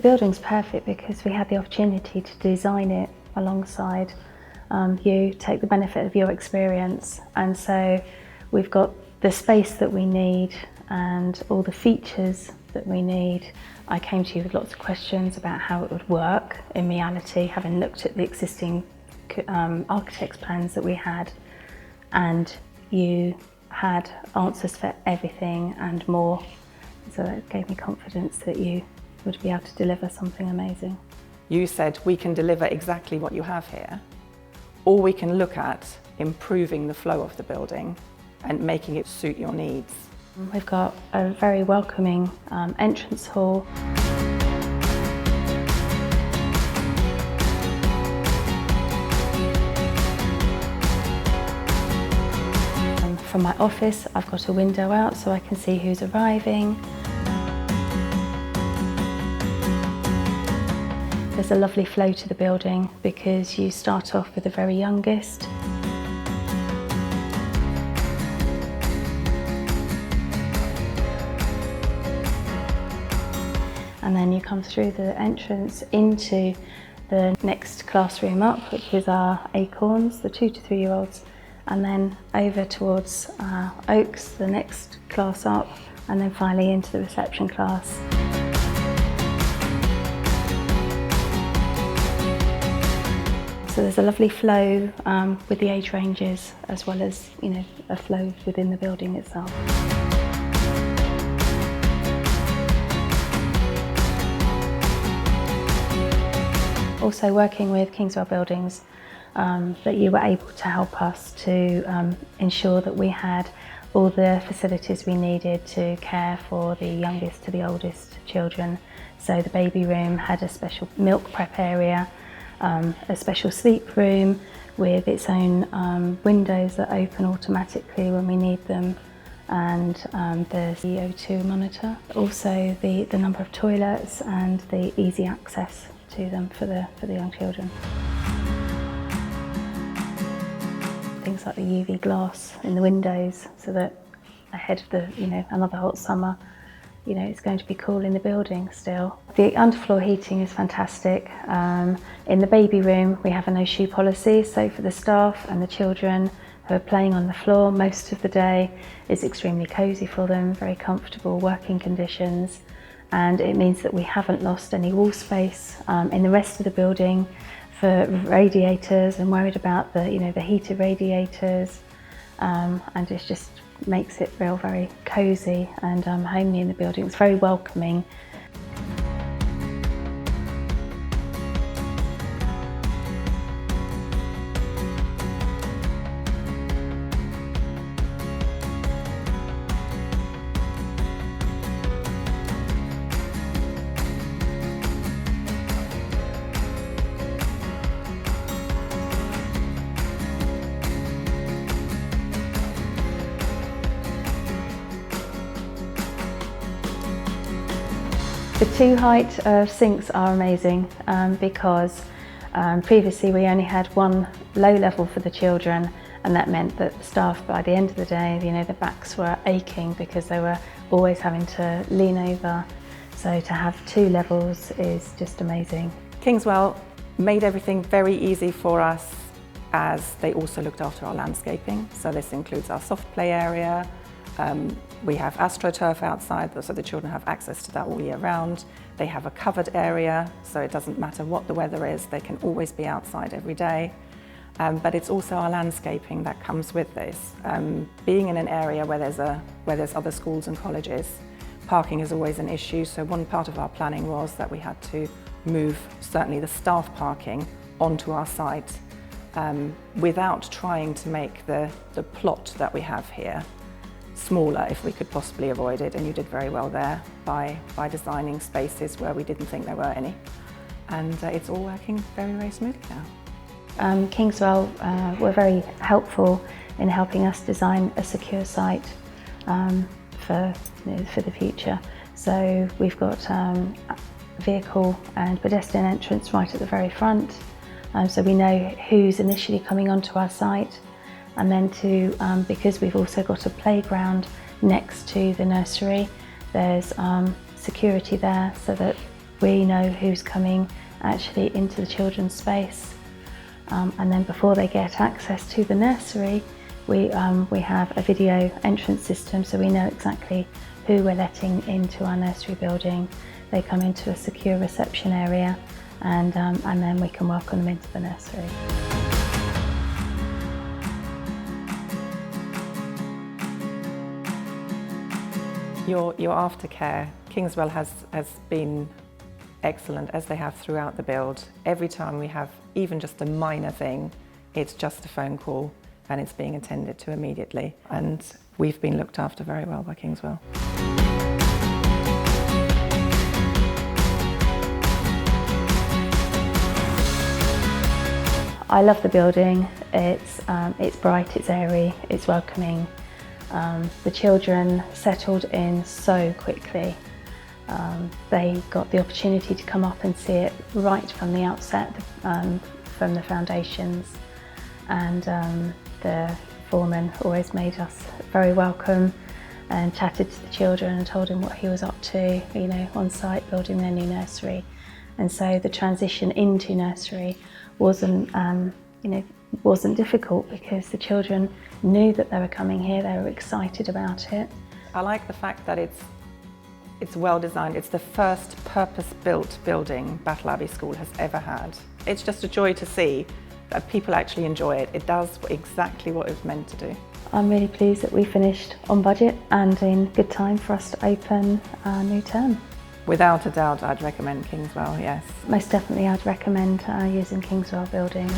building's perfect because we had the opportunity to design it alongside you, take the benefit of your experience, and so we've got the space that we need and all the features that we need. I came to you with lots of questions about how it would work in reality, having looked at the existing architect's plans that we had, and you had answers for everything and more, so that gave me confidence that you would be able to deliver something amazing. You said we can deliver exactly what you have here, or we can look at improving the flow of the building and making it suit your needs. We've got a very welcoming entrance hall. From my office, I've got a window out so I can see who's arriving. There's a lovely flow to the building because you start off with the very youngest. And then you come through the entrance into the next classroom up, which is our Acorns, the 2 to 3 year olds, and then over towards Oaks, the next class up, and then finally into the reception class. So there's a lovely flow with the age ranges, as well as, a flow within the building itself. Also working with Kingswell Buildings, that you were able to help us to ensure that we had all the facilities we needed to care for the youngest to the oldest children. So the baby room had a special milk prep area, a special sleep room with its own windows that open automatically when we need them, and the CO2 monitor. Also the number of toilets and the easy access to them for the young children. Things like the UV glass in the windows, so that ahead of the another hot summer, it's going to be cool in the building still. The underfloor heating is fantastic. In the baby room we have a no shoe policy, so for the staff and the children who are playing on the floor most of the day, it's extremely cosy for them, very comfortable working conditions, and it means that we haven't lost any wall space in the rest of the building for radiators, and worried about the heated radiators, and it just makes it feel very cosy and homely in the building. It's very welcoming. The 2 height sinks are amazing because previously we only had one low level for the children, and that meant that the staff, by the end of the day, the backs were aching because they were always having to lean over. So to have 2 levels is just amazing. Kingswell made everything very easy for us, as they also looked after our landscaping. So this includes our soft play area. We have AstroTurf outside, so the children have access to that all year round. They have a covered area, so it doesn't matter what the weather is, they can always be outside every day. But it's also our landscaping that comes with this. Being in an area where there's other schools and colleges, parking is always an issue, so one part of our planning was that we had to move certainly the staff parking onto our site without trying to make the plot that we have here smaller if we could possibly avoid it, and you did very well there by designing spaces where we didn't think there were any. And it's all working very, very smoothly now. Kingswell were very helpful in helping us design a secure site for the future. So we've got vehicle and pedestrian entrance right at the very front, so we know who's initially coming onto our site. And then because we've also got a playground next to the nursery, there's security there so that We know who's coming actually into the children's space, and then before they get access to the nursery, we have a video entrance system, so we know exactly who we're letting into our nursery building. They come into a secure reception area, and then we can welcome them into the nursery. Your aftercare, Kingswell has been excellent, as they have throughout the build. Every time we have even just a minor thing, it's just a phone call and it's being attended to immediately. And we've been looked after very well by Kingswell. I love the building. It's bright, it's airy, it's welcoming. The children settled in so quickly. They got the opportunity to come up and see it right from the outset, from the foundations, and the foreman always made us very welcome and chatted to the children and told them what he was up to, you know, on site building their new nursery. And so the transition into nursery wasn't difficult, because the children knew that they were coming here, they were excited about it. I like the fact that it's well designed. It's the first purpose-built building Battle Abbey School has ever had. It's just a joy to see that people actually enjoy it. It does exactly what it was meant to do. I'm really pleased that we finished on budget and in good time for us to open our new term. Without a doubt, I'd recommend Kingswell, yes. Most definitely I'd recommend using Kingswell Buildings.